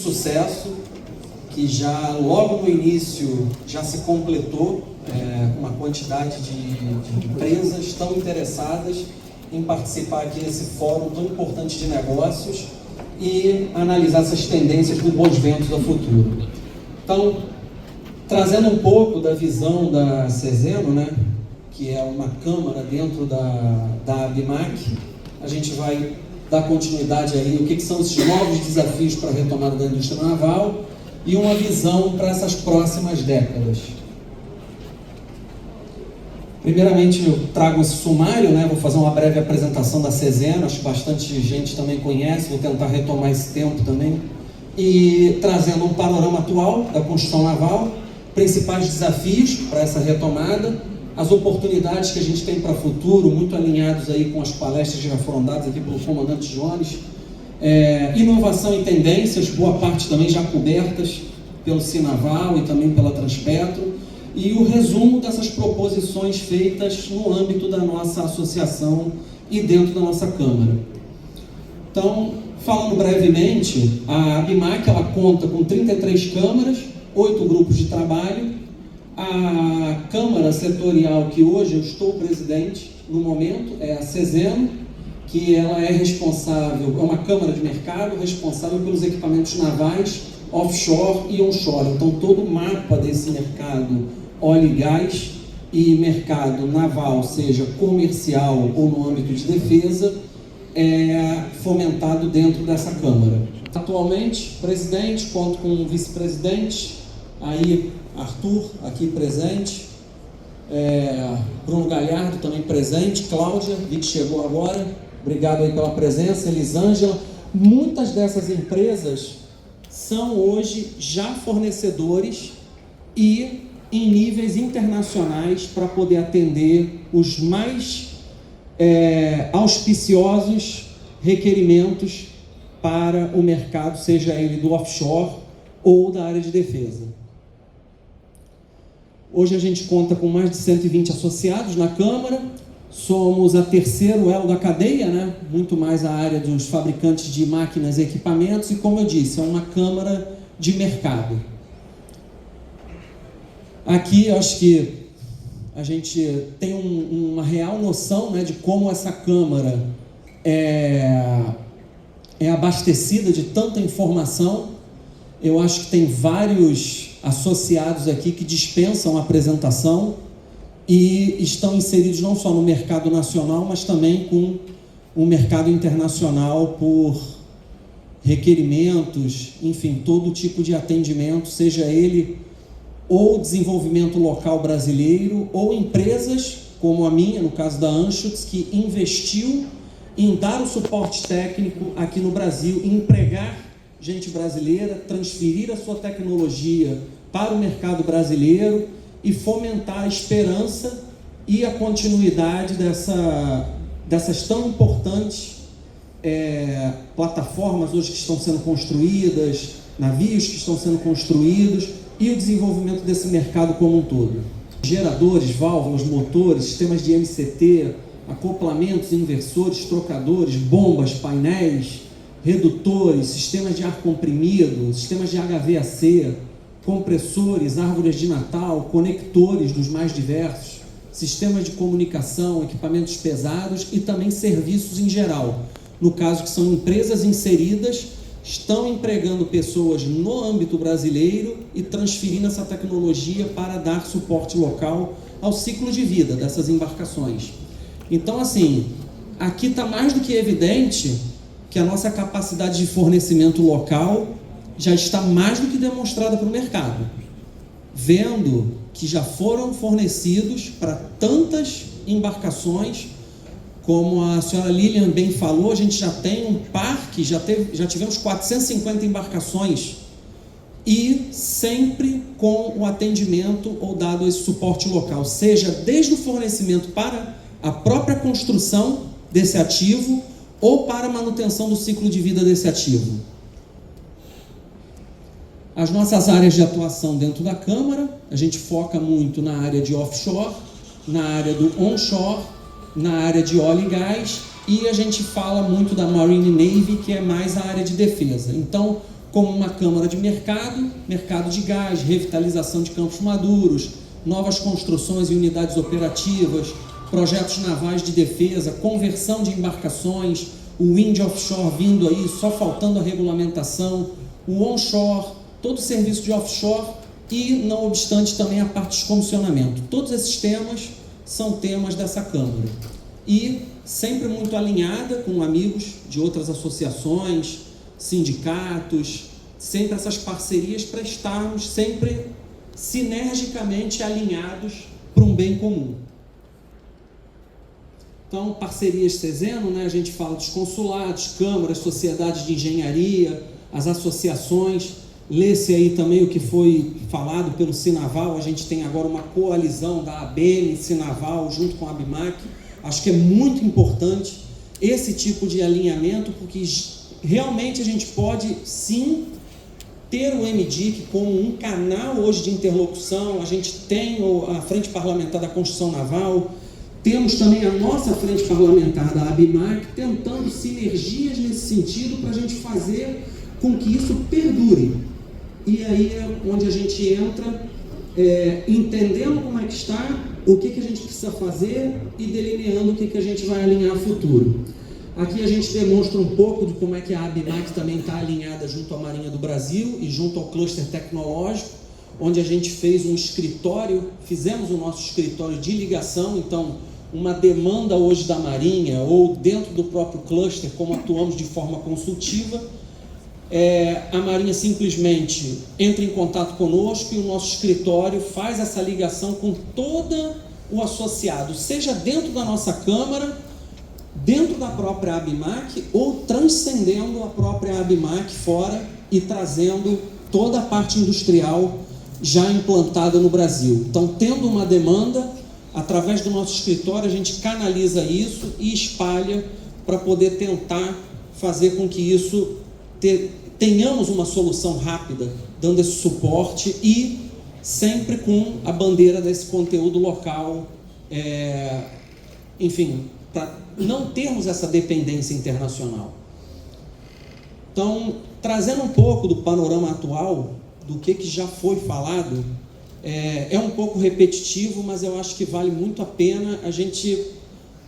sucesso, que já logo no início já se completou uma quantidade de empresas tão interessadas em participar aqui nesse fórum tão importante de negócios e analisar essas tendências do bons ventos do futuro. Então, trazendo um pouco da visão da Ceseno, né, que é uma câmara dentro da ABIMAQ, a gente vai dar continuidade aí o que são esses novos desafios para a retomada da indústria naval e uma visão para essas próximas décadas. Primeiramente, eu trago esse sumário, né? Vou fazer uma breve apresentação da Ceseno, acho que bastante gente também conhece, vou tentar retomar esse tempo também, e trazendo um panorama atual da construção naval, principais desafios para essa retomada, as oportunidades que a gente tem para o futuro, muito alinhados aí com as palestras que já foram dadas aqui pelo comandante Jones, inovação e tendências, boa parte também já cobertas pelo Cinaval e também pela Transpetro, e o resumo dessas proposições feitas no âmbito da nossa associação e dentro da nossa Câmara. Então, falando brevemente, a ABIMAQ ela conta com 33 câmaras, 8 grupos de trabalho. A Câmara Setorial que hoje eu estou presidente, no momento, é a Ceseno, que ela é responsável, é uma Câmara de mercado responsável pelos equipamentos navais, offshore e onshore. Então, todo o mapa desse mercado óleo e gás e mercado naval, seja comercial ou no âmbito de defesa, é fomentado dentro dessa Câmara. Atualmente, presidente, conto com um vice-presidente, aí Arthur, aqui presente, Bruno Galhardo também presente, Cláudia, vi que chegou agora, obrigado aí pela presença, Elisângela. Muitas dessas empresas são hoje já fornecedores e em níveis internacionais para poder atender os mais auspiciosos requerimentos para o mercado, seja ele do offshore ou da área de defesa. Hoje a gente conta com mais de 120 associados na Câmara, somos a terceiro elo da cadeia, né? Muito mais a área dos fabricantes de máquinas e equipamentos, e como eu disse, é uma Câmara de mercado. Aqui eu acho que a gente tem uma real noção, né, de como essa Câmara é abastecida de tanta informação. Eu acho que tem vários associados aqui que dispensam a apresentação e estão inseridos não só no mercado nacional, mas também com o mercado internacional por requerimentos, enfim, todo tipo de atendimento, seja ele ou desenvolvimento local brasileiro, ou empresas como a minha, no caso da Anschutz, que investiu em dar o suporte técnico aqui no Brasil, em empregar gente brasileira, transferir a sua tecnologia para o mercado brasileiro e fomentar a esperança e a continuidade dessas tão importantes plataformas hoje que estão sendo construídas, navios que estão sendo construídos, e o desenvolvimento desse mercado como um todo. Geradores, válvulas, motores, sistemas de MCT, acoplamentos, inversores, trocadores, bombas, painéis, redutores, sistemas de ar comprimido, sistemas de HVAC, compressores, árvores de Natal, conectores dos mais diversos, sistemas de comunicação, equipamentos pesados e também serviços em geral. No caso que são empresas inseridas, estão empregando pessoas no âmbito brasileiro e transferindo essa tecnologia para dar suporte local ao ciclo de vida dessas embarcações. Então, assim, aqui está mais do que evidente que a nossa capacidade de fornecimento local já está mais do que demonstrada para o mercado, vendo que já foram fornecidos para tantas embarcações. Como a senhora Lilian bem falou, a gente já tem um parque, já tivemos 450 embarcações e sempre com o atendimento ou dado esse suporte local, seja desde o fornecimento para a própria construção desse ativo ou para a manutenção do ciclo de vida desse ativo. As nossas áreas de atuação dentro da Câmara, a gente foca muito na área de offshore, na área do onshore, na área de óleo e gás, e a gente fala muito da Marine Navy, que é mais a área de defesa. Então, como uma câmara de mercado, mercado de gás, revitalização de campos maduros, novas construções e unidades operativas, projetos navais de defesa, conversão de embarcações, o wind offshore vindo aí, só faltando a regulamentação, o onshore, todo o serviço de offshore e, não obstante, também a parte de comissionamento. Todos esses temas são temas dessa Câmara. E sempre muito alinhada com amigos de outras associações, sindicatos, sempre essas parcerias para estarmos sempre sinergicamente alinhados para um bem comum. Então, parcerias Ceseno, né, a gente fala dos consulados, câmaras, sociedades de engenharia, as associações. Lê-se aí também o que foi falado pelo Sinaval. A gente tem agora uma coalizão da ABM, Sinaval, junto com a ABMAC. Acho que é muito importante esse tipo de alinhamento, porque realmente a gente pode, sim, ter o MDIC como um canal hoje de interlocução. A gente tem a Frente Parlamentar da Construção Naval, temos também a nossa Frente Parlamentar da ABMAC, tentando sinergias nesse sentido para a gente fazer com que isso perdure. E aí é onde a gente entra, entendendo como é que está, o que a gente precisa fazer e delineando o que a gente vai alinhar no futuro. Aqui a gente demonstra um pouco de como é que a ABMAC também está alinhada junto à Marinha do Brasil e junto ao cluster tecnológico, onde a gente fez um escritório, fizemos o nosso escritório de ligação. Então, uma demanda hoje da Marinha ou dentro do próprio cluster, como atuamos de forma consultiva, a Marinha simplesmente entra em contato conosco e o nosso escritório faz essa ligação com todo o associado, seja dentro da nossa Câmara, dentro da própria ABMAC ou transcendendo a própria ABMAC fora e trazendo toda a parte industrial já implantada no Brasil. Então, tendo uma demanda, através do nosso escritório, a gente canaliza isso e espalha para poder tentar fazer com que isso tenhamos uma solução rápida, dando esse suporte e sempre com a bandeira desse conteúdo local, enfim, para não termos essa dependência internacional. Então, trazendo um pouco do panorama atual, do que já foi falado, é um pouco repetitivo, mas eu acho que vale muito a pena a gente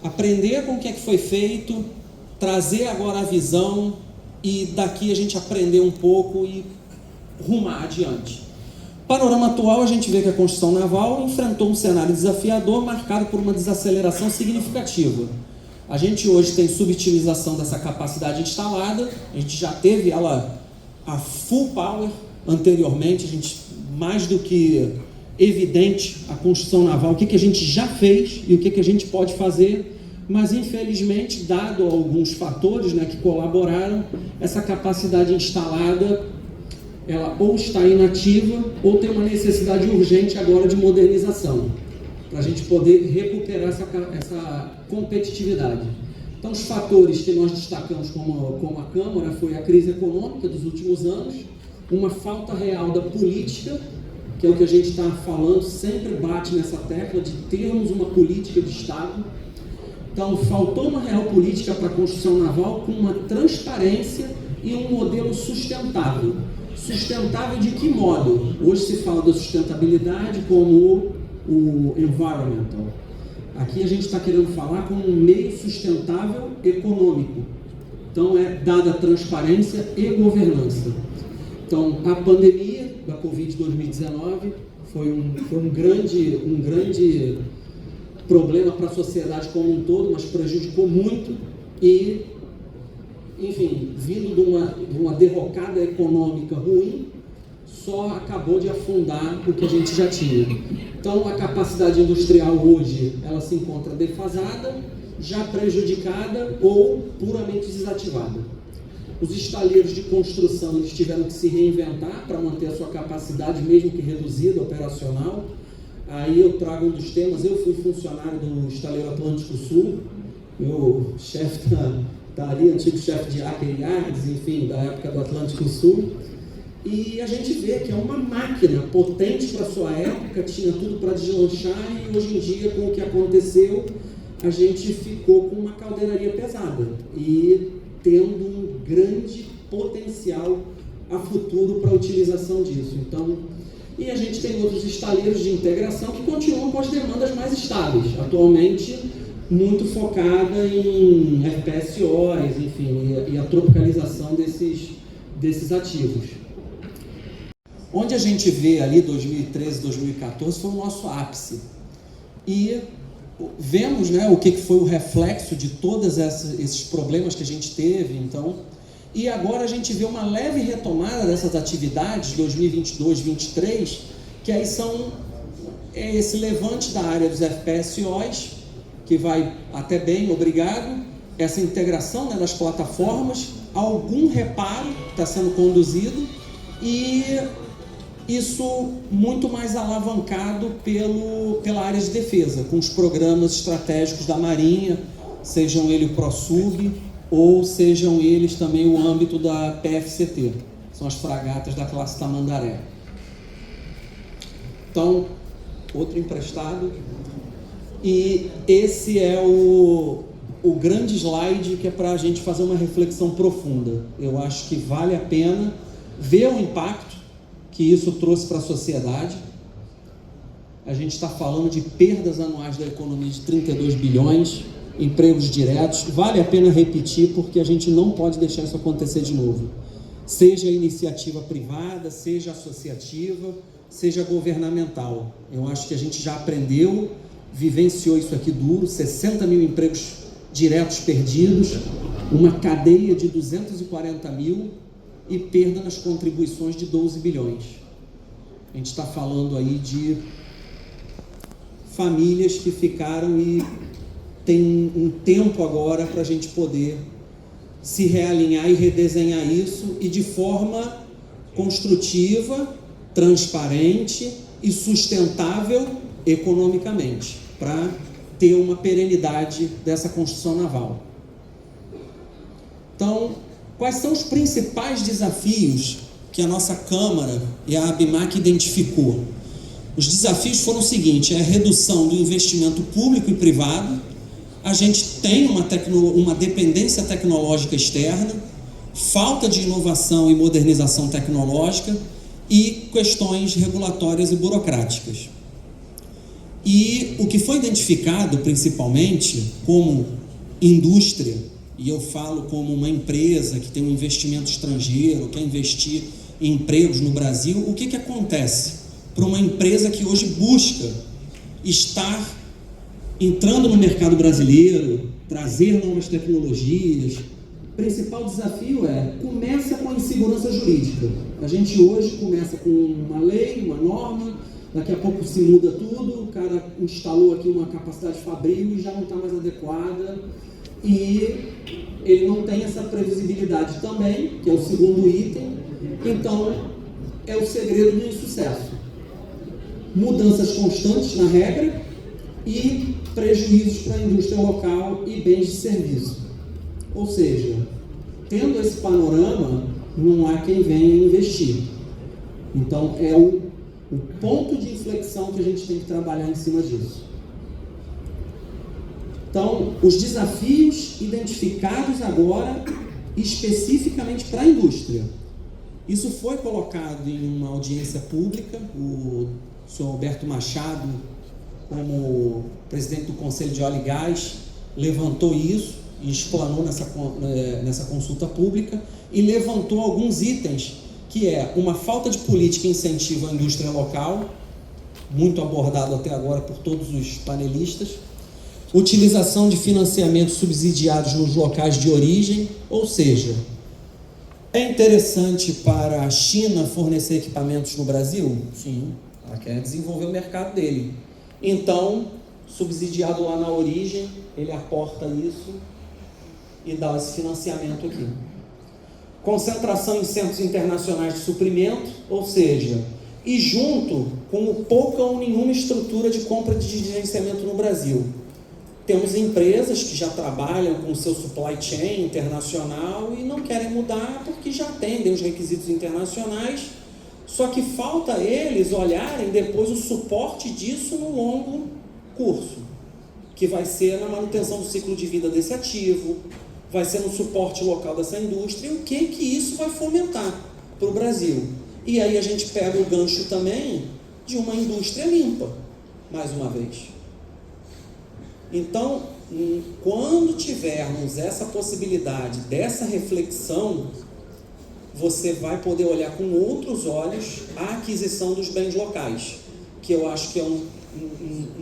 aprender com o que foi feito, trazer agora a visão e daqui a gente aprender um pouco e rumar adiante. Panorama atual, a gente vê que a construção naval enfrentou um cenário desafiador marcado por uma desaceleração significativa. A gente hoje tem subutilização dessa capacidade instalada, a gente já teve ela a full power anteriormente, a gente, mais do que evidente a construção naval, o que a gente já fez e o que a gente pode fazer, mas infelizmente, dado alguns fatores, né, que colaboraram, essa capacidade instalada, ela ou está inativa ou tem uma necessidade urgente agora de modernização, para a gente poder recuperar essa competitividade. Então, os fatores que nós destacamos como a Câmara foi a crise econômica dos últimos anos, uma falta real da política, que é o que a gente está falando, sempre bate nessa tecla de termos uma política de Estado. Então, faltou uma real política para a construção naval com uma transparência e um modelo sustentável. Sustentável de que modo? Hoje se fala da sustentabilidade como o environmental. Aqui a gente está querendo falar como um meio sustentável econômico. Então, dada transparência e governança. Então, a pandemia da Covid-2019 foi um grande problema para a sociedade como um todo, mas prejudicou muito e, enfim, vindo de uma derrocada econômica ruim, só acabou de afundar o que a gente já tinha. Então, a capacidade industrial hoje, ela se encontra defasada, já prejudicada ou puramente desativada. Os estaleiros de construção, eles tiveram que se reinventar para manter a sua capacidade, mesmo que reduzida, operacional. Aí eu trago um dos temas. Eu fui funcionário do Estaleiro Atlântico Sul, meu chefe está ali, antigo chefe de Aker Yards, enfim, da época do Atlântico Sul. E a gente vê que é uma máquina potente para a sua época, tinha tudo para deslanchar, e hoje em dia, com o que aconteceu, a gente ficou com uma caldeiraria pesada e tendo um grande potencial a futuro para a utilização disso. Então, e a gente tem outros estaleiros de integração que continuam com as demandas mais estáveis, atualmente muito focada em FPSOs, enfim, e a tropicalização desses ativos. Onde a gente vê ali 2013, 2014 foi o nosso ápice. E vemos, né, o que foi o reflexo de todos esses problemas que a gente teve, então, e agora a gente vê uma leve retomada dessas atividades, 2022, 2023, que aí é esse levante da área dos FPSOs, que vai até bem, obrigado, essa integração, né, das plataformas, algum reparo está sendo conduzido, e isso muito mais alavancado pela área de defesa, com os programas estratégicos da Marinha, sejam eles o ProSub, ou sejam eles também o âmbito da PFCT, são as fragatas da classe Tamandaré. Então, outro emprestado. E esse é o grande slide que é para a gente fazer uma reflexão profunda. Eu acho que vale a pena ver o impacto que isso trouxe para a sociedade. A gente está falando de perdas anuais da economia de 32 bilhões, empregos diretos. Vale a pena repetir, porque a gente não pode deixar isso acontecer de novo. Seja iniciativa privada, seja associativa, seja governamental. Eu acho que a gente já aprendeu, vivenciou isso aqui duro, 60 mil empregos diretos perdidos, uma cadeia de 240 mil, e perda nas contribuições de 12 bilhões. A gente está falando aí de famílias que ficaram e tem um tempo agora para a gente poder se realinhar e redesenhar isso, e de forma construtiva, transparente e sustentável economicamente, para ter uma perenidade dessa construção naval. Então, quais são os principais desafios que a nossa Câmara e a ABMAC identificou? Os desafios foram o seguinte: a redução do investimento público e privado, a gente tem uma dependência tecnológica externa, falta de inovação e modernização tecnológica e questões regulatórias e burocráticas. E o que foi identificado principalmente como indústria, e eu falo como uma empresa que tem um investimento estrangeiro, quer investir em empregos no Brasil, o que acontece para uma empresa que hoje busca estar entrando no mercado brasileiro, trazer novas tecnologias? O principal desafio começa com a insegurança jurídica. A gente hoje começa com uma lei, uma norma, daqui a pouco se muda tudo, o cara instalou aqui uma capacidade fabril e já não está mais adequada, e ele não tem essa previsibilidade também, que é o segundo item. Então, é o segredo do insucesso. Mudanças constantes na regra e prejuízos para a indústria local e bens de serviço. Ou seja, tendo esse panorama, não há quem venha investir. Então, é o ponto de inflexão que a gente tem que trabalhar em cima disso. Então, os desafios identificados agora, especificamente para a indústria. Isso foi colocado em uma audiência pública. O senhor Alberto Machado, como presidente do Conselho de Óleo e Gás, levantou isso e explanou nessa consulta pública, e levantou alguns itens, que é uma falta de política e incentivo à indústria local, muito abordado até agora por todos os panelistas, utilização de financiamentos subsidiados nos locais de origem, ou seja, é interessante para a China fornecer equipamentos no Brasil? Sim, ela quer desenvolver o mercado dele. Então, subsidiado lá na origem, ele aporta isso e dá esse financiamento aqui. Concentração em centros internacionais de suprimento, ou seja, e junto com pouca ou nenhuma estrutura de compra de gerenciamento no Brasil. Temos empresas que já trabalham com o seu supply chain internacional e não querem mudar porque já atendem os requisitos internacionais, só que falta a eles olharem depois o suporte disso no longo curso, que vai ser na manutenção do ciclo de vida desse ativo, vai ser no suporte local dessa indústria, e o que isso vai fomentar? para o Brasil. E aí a gente pega o gancho também de uma indústria limpa, mais uma vez. Então, quando tivermos essa possibilidade dessa reflexão, você vai poder olhar com outros olhos a aquisição dos bens locais, que eu acho que é um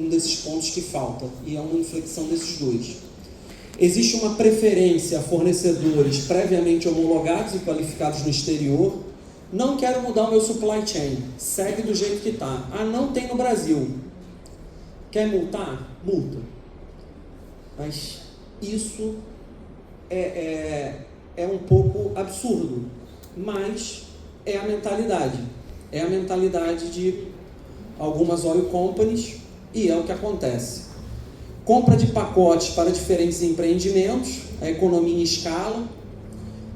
desses pontos que falta, e é uma inflexão desses dois. Existe uma preferência a fornecedores previamente homologados e qualificados no exterior. Não quero mudar o meu supply chain, segue do jeito que está. Ah, não tem no Brasil. Quer multar? Multa. Mas isso é um pouco absurdo, mas é a mentalidade. É a mentalidade de algumas oil companies e é o que acontece. Compra de pacotes para diferentes empreendimentos, a economia em escala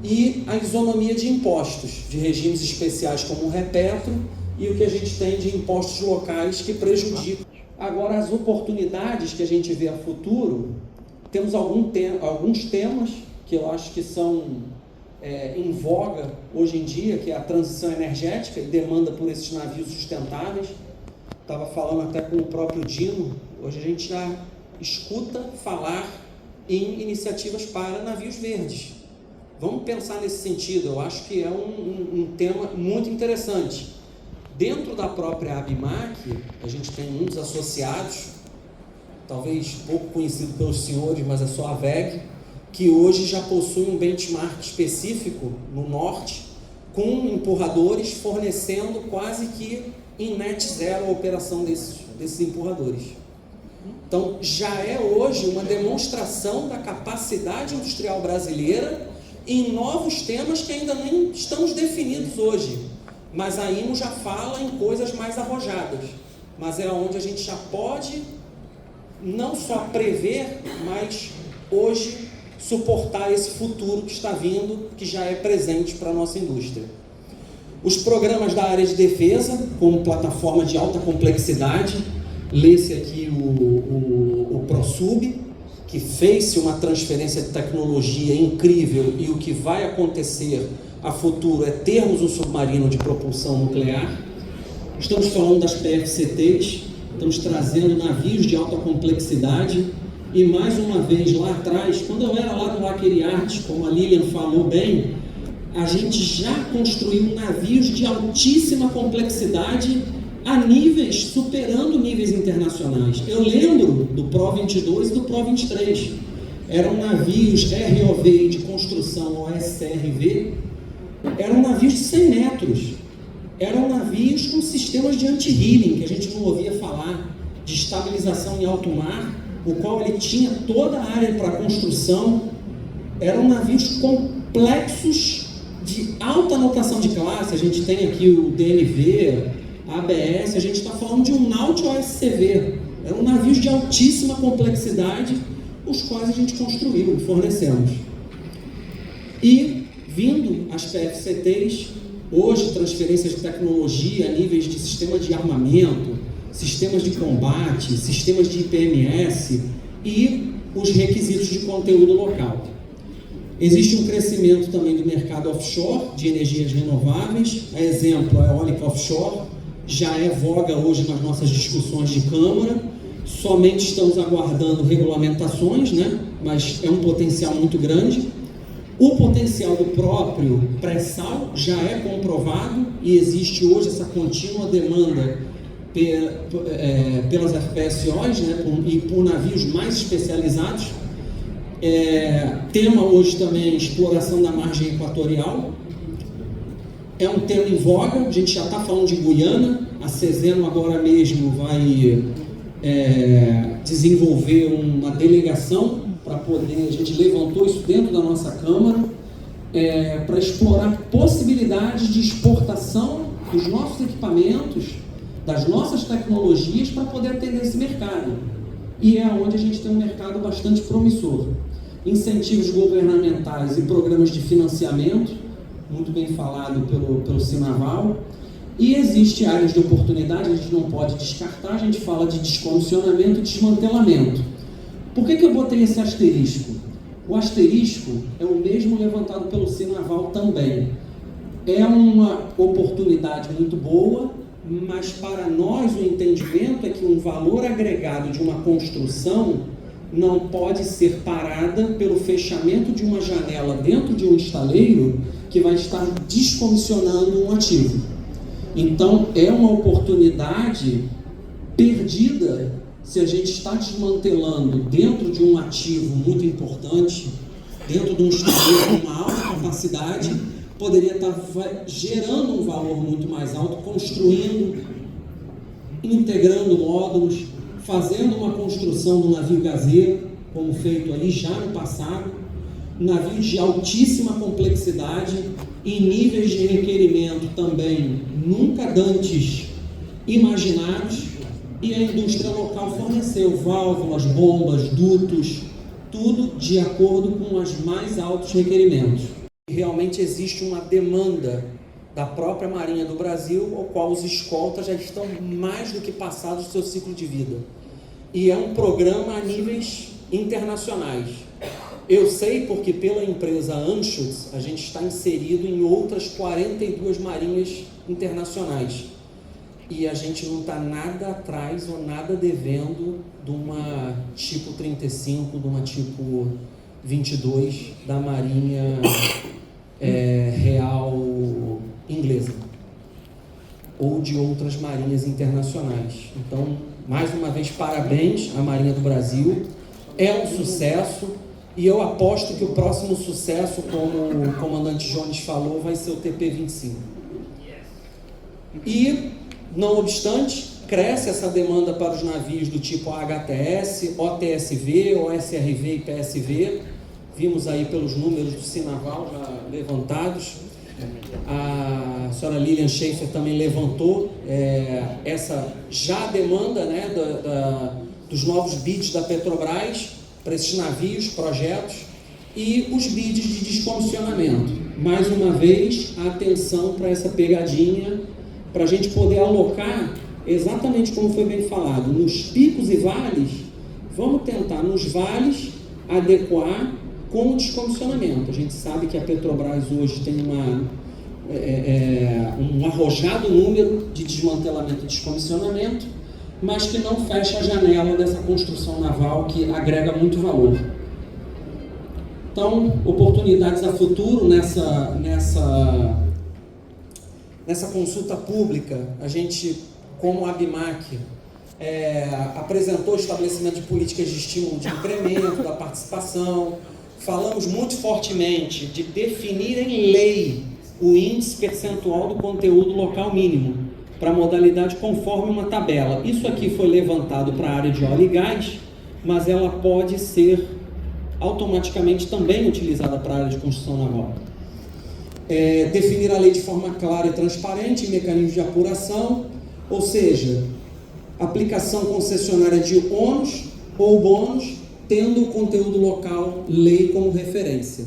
e a isonomia de impostos, de regimes especiais como o Repetro e o que a gente tem de impostos locais que prejudicam. Agora, as oportunidades que a gente vê a futuro, temos alguns temas que eu acho que são em voga hoje em dia, que é a transição energética e demanda por esses navios sustentáveis. Estava falando até com o próprio Dino, hoje a gente já escuta falar em iniciativas para navios verdes. Vamos pensar nesse sentido, eu acho que é um tema muito interessante. Dentro da própria ABIMAC, a gente tem um dos associados, talvez pouco conhecido pelos senhores, mas é só a VEG, que hoje já possui um benchmark específico no norte, com empurradores fornecendo quase que em net zero a operação desses empurradores. Então, já é hoje uma demonstração da capacidade industrial brasileira em novos temas que ainda nem estamos definidos hoje. Mas a IMO já fala em coisas mais arrojadas. Mas é onde a gente já pode não só prever, mas hoje suportar esse futuro que está vindo, que já é presente para a nossa indústria. Os programas da área de defesa, como plataforma de alta complexidade, lê-se aqui o ProSub, que fez-se uma transferência de tecnologia incrível, e o que vai acontecer a futuro é termos um submarino de propulsão nuclear. Estamos falando das PFCTs, estamos trazendo navios de alta complexidade, e mais uma vez lá atrás, quando eu era lá do Laqueriarte, como a Lilian falou bem, a gente já construiu navios de altíssima complexidade a níveis, superando níveis internacionais. Eu lembro do Pro 22 e do Pro 23. Eram navios ROV de construção OSCRV, eram navios de 100 metros. Eram navios com sistemas de anti-healing, que a gente não ouvia falar, de estabilização em alto mar, o qual ele tinha toda a área para construção. Eram navios complexos de alta anotação de classe. A gente tem aqui o DNV, ABS, a gente está falando de um Nautilus OSCV. Eram navios de altíssima complexidade, os quais a gente construiu e fornecemos. E, vindo as PFCTs, hoje transferências de tecnologia a níveis de sistema de armamento, sistemas de combate, sistemas de IPMS e os requisitos de conteúdo local. Existe um crescimento também do mercado offshore, de energias renováveis, a exemplo, a eólica offshore, já é voga hoje nas nossas discussões de Câmara, somente estamos aguardando regulamentações, né? Mas é um potencial muito grande. O potencial do próprio pré-sal já é comprovado e existe hoje essa contínua demanda pelas FPSOs, né? E por navios mais especializados. Tema hoje também exploração da margem equatorial. É um tema em voga, a gente já está falando de Guiana, a Ceseno agora mesmo vai desenvolver uma delegação para poder, a gente levantou isso dentro da nossa Câmara, para explorar possibilidades de exportação dos nossos equipamentos, das nossas tecnologias para poder atender esse mercado. E é onde a gente tem um mercado bastante promissor. Incentivos governamentais e programas de financiamento, muito bem falado pelo Sinaval, e existe áreas de oportunidade, a gente não pode descartar, a gente fala de descomissionamento e desmantelamento. Por que eu botei esse asterisco? O asterisco é o mesmo levantado pelo Sinaval também. é uma oportunidade muito boa, mas para nós o entendimento é que um valor agregado de uma construção não pode ser parada pelo fechamento de uma janela dentro de um estaleiro que vai estar descomissionando um ativo. Então, é uma oportunidade perdida se a gente está desmantelando dentro de um ativo muito importante, dentro de um estaleiro com uma alta capacidade, poderia estar gerando um valor muito mais alto, construindo, integrando módulos, fazendo uma construção do navio gazeiro, como feito ali já no passado, navios de altíssima complexidade e níveis de requerimento também nunca dantes imaginados, e a indústria local forneceu válvulas, bombas, dutos, tudo de acordo com os mais altos requerimentos. Realmente existe uma demanda da própria Marinha do Brasil, ao qual os escoltas já estão mais do que passados do seu ciclo de vida. E é um programa a níveis internacionais. Eu sei porque pela empresa Anschutz a gente está inserido em outras 42 marinhas internacionais. E a gente não está nada atrás ou nada devendo de uma tipo 35, de uma tipo 22 da Marinha Real Inglesa ou de outras marinhas internacionais. Então, mais uma vez, parabéns à Marinha do Brasil. É um sucesso e eu aposto que o próximo sucesso, como o comandante Jones falou, vai ser o TP-25. E, não obstante, cresce essa demanda para os navios do tipo HTS, OTSV, OSRV e PSV. Vimos aí pelos números do Sinaval já levantados. A senhora Lilian Schaefer também levantou essa já demanda, né, dos novos bids da Petrobras para esses navios, projetos, e os bids de descomissionamento. Mais uma vez, atenção para essa pegadinha, para a gente poder alocar exatamente como foi bem falado, nos picos e vales. Vamos tentar nos vales adequar com o descomissionamento. A gente sabe que a Petrobras hoje tem um arrojado número de desmantelamento e descomissionamento, mas que não fecha a janela dessa construção naval que agrega muito valor. Então, oportunidades a futuro nessa consulta pública. A gente, como a ABMAC, apresentou o estabelecimento de políticas de estímulo de incremento da participação. Falamos muito fortemente de definir em lei o índice percentual do conteúdo local mínimo para a modalidade conforme uma tabela. Isso aqui foi levantado para a área de óleo e gás, mas ela pode ser automaticamente também utilizada para a área de construção naval. Definir a lei de forma clara e transparente e mecanismos de apuração, ou seja, aplicação concessionária de ônus ou bônus, tendo o conteúdo local, lei como referência.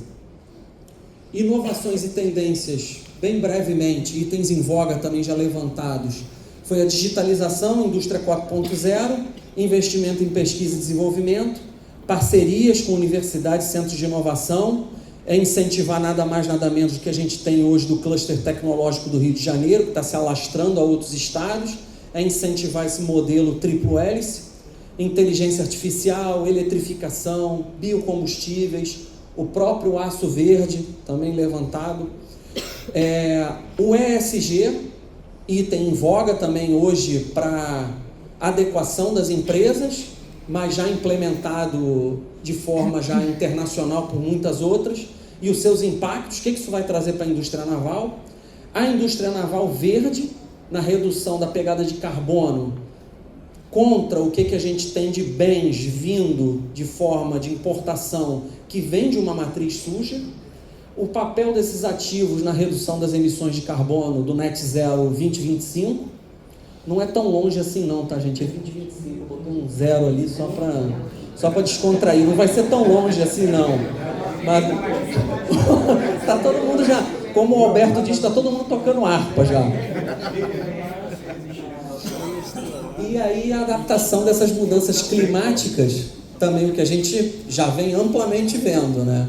Inovações e tendências, bem brevemente, itens em voga também já levantados, foi a digitalização, indústria 4.0, investimento em pesquisa e desenvolvimento, parcerias com universidades e centros de inovação, incentivar nada mais, nada menos do que a gente tem hoje do cluster tecnológico do Rio de Janeiro, que está se alastrando a outros estados, incentivar esse modelo triplo hélice, inteligência artificial, eletrificação, biocombustíveis, o próprio aço verde, também levantado. O ESG, item em voga também hoje para adequação das empresas, mas já implementado de forma já internacional por muitas outras, e os seus impactos, o que isso vai trazer para a indústria naval? A indústria naval verde, na redução da pegada de carbono, contra o que a gente tem de bens vindo de forma de importação que vem de uma matriz suja, o papel desses ativos na redução das emissões de carbono do Net Zero 2025, não é tão longe assim não, tá gente? É 2025, eu botei um zero ali só para descontrair, não vai ser tão longe assim não, mas tá todo mundo já, como o Alberto disse, está todo mundo tocando harpa já. E aí a adaptação dessas mudanças climáticas, também o que a gente já vem amplamente vendo, né?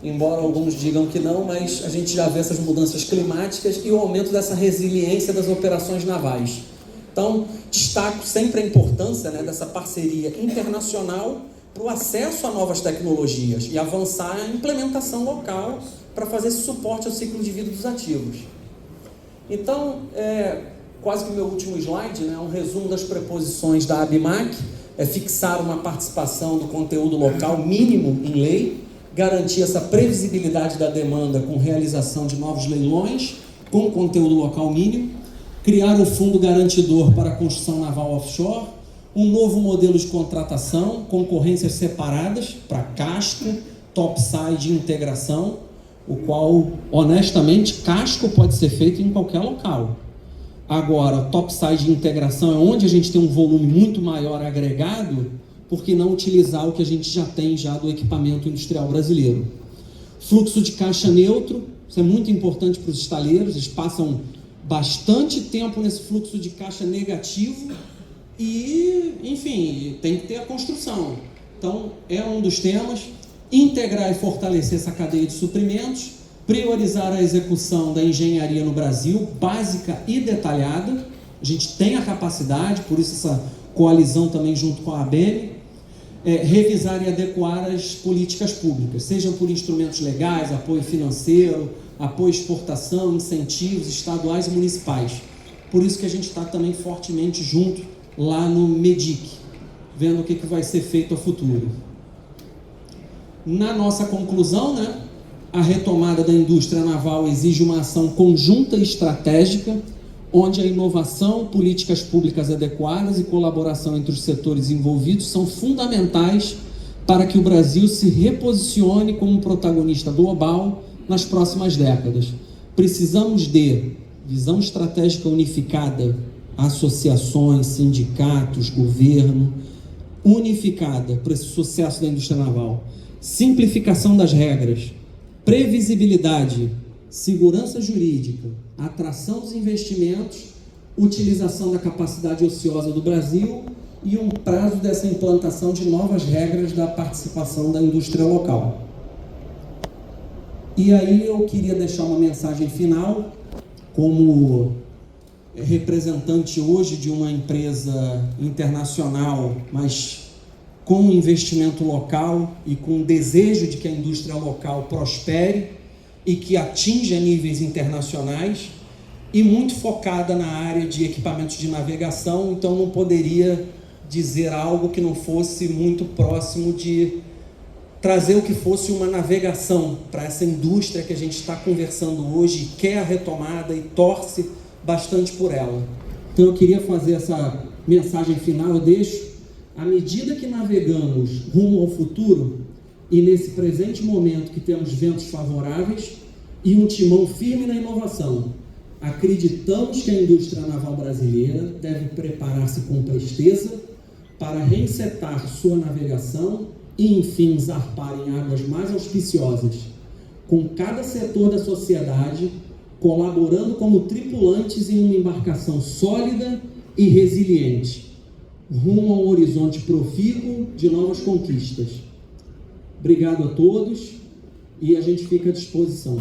embora alguns digam que não, mas a gente já vê essas mudanças climáticas e o aumento dessa resiliência das operações navais. Então, destaco sempre a importância, né, dessa parceria internacional para o acesso a novas tecnologias e avançar a implementação local para fazer esse suporte ao ciclo de vida dos ativos. Então, quase que o meu último slide, né, um resumo das preposições da ABMAC, é fixar uma participação do conteúdo local mínimo em lei, garantir essa previsibilidade da demanda com realização de novos leilões com conteúdo local mínimo, criar um fundo garantidor para a construção naval offshore, um novo modelo de contratação, concorrências separadas para casco, topside e integração, o qual, honestamente, casco pode ser feito em qualquer local. Agora, topside e integração é onde a gente tem um volume muito maior agregado, por que não utilizar o que a gente já tem do equipamento industrial brasileiro? Fluxo de caixa neutro, isso é muito importante para os estaleiros, eles passam bastante tempo nesse fluxo de caixa negativo e, enfim, tem que ter a construção. Então, é um dos temas. Integrar e fortalecer essa cadeia de suprimentos, priorizar a execução da engenharia no Brasil, básica e detalhada. A gente tem a capacidade, por isso essa coalizão também junto com a ABM, revisar e adequar as políticas públicas, sejam por instrumentos legais, apoio financeiro, apoio à exportação, incentivos estaduais e municipais. Por isso que a gente está também fortemente junto lá no MEDIC, vendo o que vai ser feito a futuro. Na nossa conclusão, né, a retomada da indústria naval exige uma ação conjunta e estratégica, onde a inovação, políticas públicas adequadas e colaboração entre os setores envolvidos são fundamentais para que o Brasil se reposicione como protagonista global nas próximas décadas. Precisamos de visão estratégica unificada, associações, sindicatos, governo, unificada para esse sucesso da indústria naval. Simplificação das regras, previsibilidade, segurança jurídica, atração dos investimentos, utilização da capacidade ociosa do Brasil e um prazo dessa implantação de novas regras da participação da indústria local. E aí eu queria deixar uma mensagem final, como representante hoje de uma empresa internacional, mas com investimento local e com desejo de que a indústria local prospere e que atinja níveis internacionais, e muito focada na área de equipamentos de navegação, então não poderia dizer algo que não fosse muito próximo de trazer o que fosse uma navegação para essa indústria que a gente está conversando hoje e quer a retomada e torce bastante por ela. Então eu queria fazer essa mensagem final, eu deixo. À medida que navegamos rumo ao futuro, e nesse presente momento que temos ventos favoráveis e um timão firme na inovação, acreditamos que a indústria naval brasileira deve preparar-se com presteza para reencetar sua navegação e, enfim, zarpar em águas mais auspiciosas, com cada setor da sociedade colaborando como tripulantes em uma embarcação sólida e resiliente, rumo a um horizonte profícuo de novas conquistas. Obrigado a todos e a gente fica à disposição.